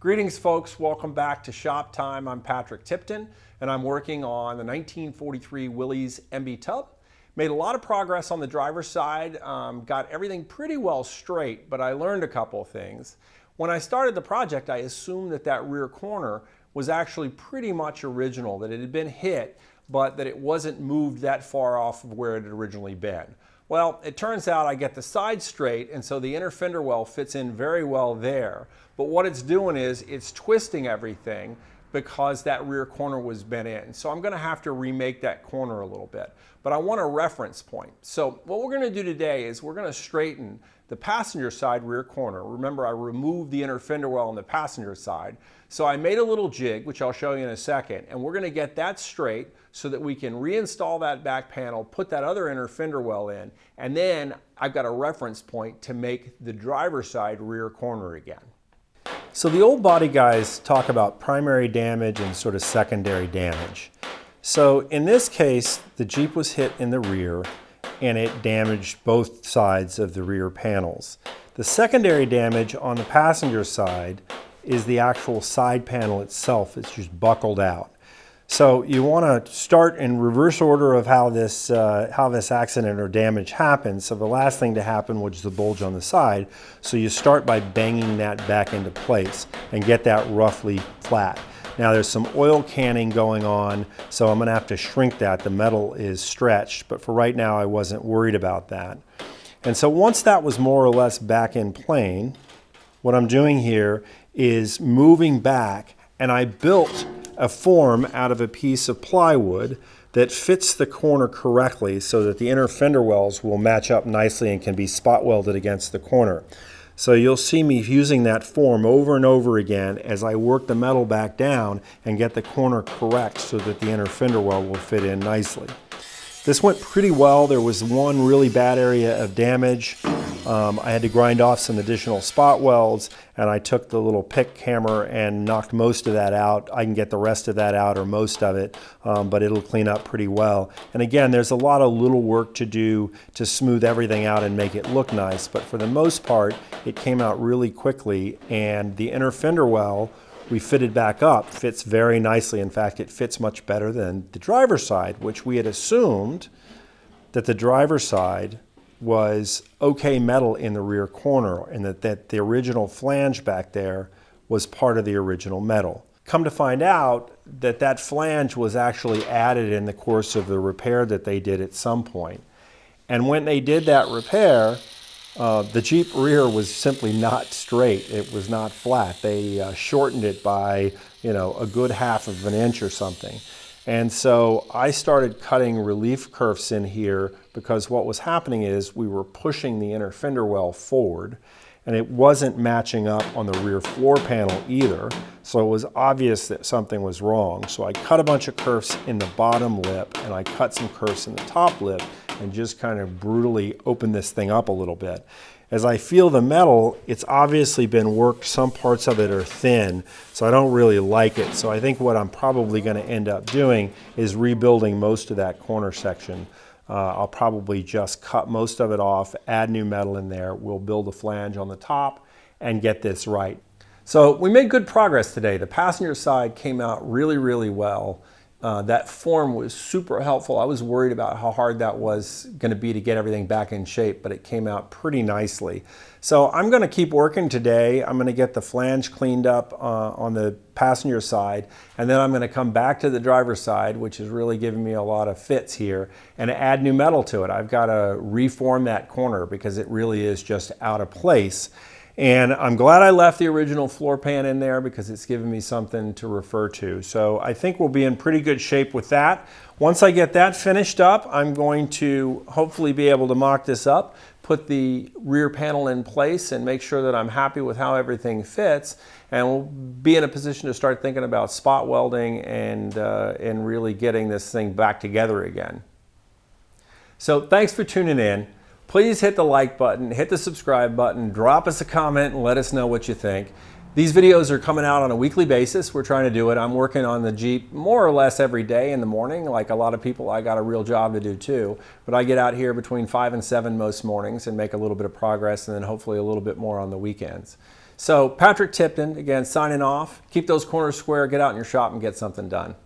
Greetings folks, welcome back to ShopTime. I'm Patrick Tipton and I'm working on the 1943 Willys MB tub. Made a lot of progress on the driver's side, got everything pretty well straight, but I learned a couple of things. When I started the project, I assumed that that rear corner was actually pretty much original, that it had been hit, but that it wasn't moved that far off of where it had originally been. Well, it turns out I get the side straight, and so the inner fender well fits in very well there. But what it's doing is it's twisting everything because that rear corner was bent in. So I'm gonna have to remake that corner a little bit. But I want a reference point. So what we're gonna do today is we're gonna straighten the passenger side rear corner. Remember, I removed the inner fender well on the passenger side. So I made a little jig, which I'll show you in a second, and we're gonna get that straight so that we can reinstall that back panel, put that other inner fender well in, and then I've got a reference point to make the driver's side rear corner again. So the old body guys talk about primary damage and sort of secondary damage. So in this case, the Jeep was hit in the rear and it damaged both sides of the rear panels. The secondary damage on the passenger side is the actual side panel itself. It's just buckled out. So you want to start in reverse order of how this accident or damage happened. So the last thing to happen was the bulge on the side. So you start by banging that back into place and get that roughly flat. Now there's some oil canning going on, so I'm going to have to shrink that. The metal is stretched, but for right now I wasn't worried about that. And so once that was more or less back in plane, what I'm doing here is moving back, and I built a form out of a piece of plywood that fits the corner correctly so that the inner fender wells will match up nicely and can be spot welded against the corner. So you'll see me using that form over and over again as I work the metal back down and get the corner correct so that the inner fender well will fit in nicely. This went pretty well. There was one really bad area of damage. I had to grind off some additional spot welds, and I took the little pick hammer and knocked most of that out. I can get the rest of that out, or most of it, but it'll clean up pretty well. And again, there's a lot of little work to do to smooth everything out and make it look nice, but for the most part, it came out really quickly, and the inner fender well we fitted back up fits very nicely. In fact, it fits much better than the driver's side, which we had assumed that the driver's side was okay metal in the rear corner and that the original flange back there was part of the original metal. Come to find out that that flange was actually added in the course of the repair that they did at some point. And when they did that repair, the Jeep rear was simply not straight. It was not flat. They shortened it by, a good half of an inch or something. And so I started cutting relief kerfs in here because what was happening is we were pushing the inner fender well forward and it wasn't matching up on the rear floor panel either. So it was obvious that something was wrong. So I cut a bunch of kerfs in the bottom lip and I cut some kerfs in the top lip and just kind of brutally opened this thing up a little bit. As I feel the metal, it's obviously been worked. Some parts of it are thin, so I don't really like it. So I think what I'm probably going to end up doing is rebuilding most of that corner section. I'll probably just cut most of it off, add new metal in there. We'll build a flange on the top and get this right. So we made good progress today. The passenger side came out really, really well. That form was super helpful. I was worried about how hard that was going to be to get everything back in shape, but it came out pretty nicely. So I'm going to keep working today. I'm going to get the flange cleaned up on the passenger side, and then I'm going to come back to the driver's side, which is really giving me a lot of fits here, and add new metal to it. I've got to reform that corner because it really is just out of place. And I'm glad I left the original floor pan in there because it's given me something to refer to. So I think we'll be in pretty good shape with that. Once I get that finished up, I'm going to hopefully be able to mock this up, put the rear panel in place and make sure that I'm happy with how everything fits. And we'll be in a position to start thinking about spot welding and really getting this thing back together again. So thanks for tuning in. Please hit the like button, hit the subscribe button, drop us a comment and let us know what you think. These videos are coming out on a weekly basis. We're trying to do it. I'm working on the Jeep more or less every day in the morning. Like a lot of people, I got a real job to do too. But I get out here between 5 and 7 most mornings and make a little bit of progress, and then hopefully a little bit more on the weekends. So Patrick Tipton, again, signing off. Keep those corners square, get out in your shop and get something done.